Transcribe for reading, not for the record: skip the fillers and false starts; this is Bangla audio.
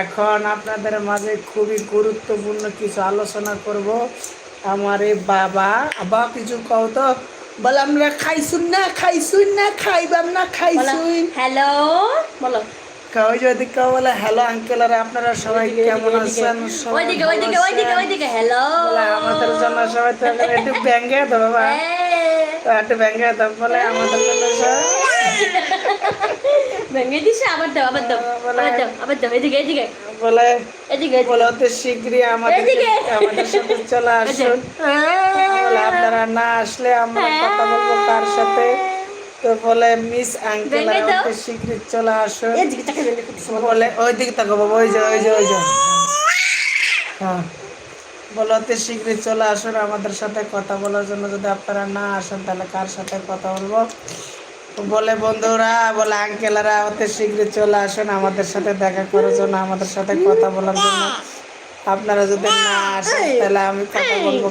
এখন আপনাদের মাঝে খুবই গুরুত্বপূর্ণ কিছু আলোচনা করব। আমার এই বাবা কিছু কও তো, বলে আমরা খাইছুন না খাইবাম না খাইছুন। হ্যালো বলো। ওই যদি কেউ বলে হ্যালো আঙ্কেল, আর আপনারা সবাই কেমন আছেন? ওইদিকে হ্যালো। বলে আমাদের জন্য সবাই তো একটু ব্যাঙ্গে তো বাবা, একটু ব্যাঙ্গে দাও। বলে আমাদের জন্য ভেঙে দিছে, আবার দাও আবার দাও আবার দাও এদিকে বলে এদিকে বলে অতি শীঘ্রই আমাদের সাথে চলে আসুন। বলে আপনারা না আসলে আমরা কথা বলবো কার সাথে? তো বলে মিস আঙ্কেল অতি শীঘ্রই চলে আসুন। বলে ওই দিকে তাকো বাবা, ওই যে হ্যাঁ, বলে অতি শীঘ্রই চলে আসুন আমাদের সাথে কথা বলার জন্য। যদি আপনারা না আসেন তাহলে কার সাথে কথা বলবো? বলে বন্ধুরা, বলে আঙ্কেলরা অতি শীঘ্রই চলে আসেন আমাদের সাথে দেখা করার জন্য, আমাদের সাথে কথা বলার জন্য। আপনারা যদি না আসেন তাহলে আমি কথা বলবো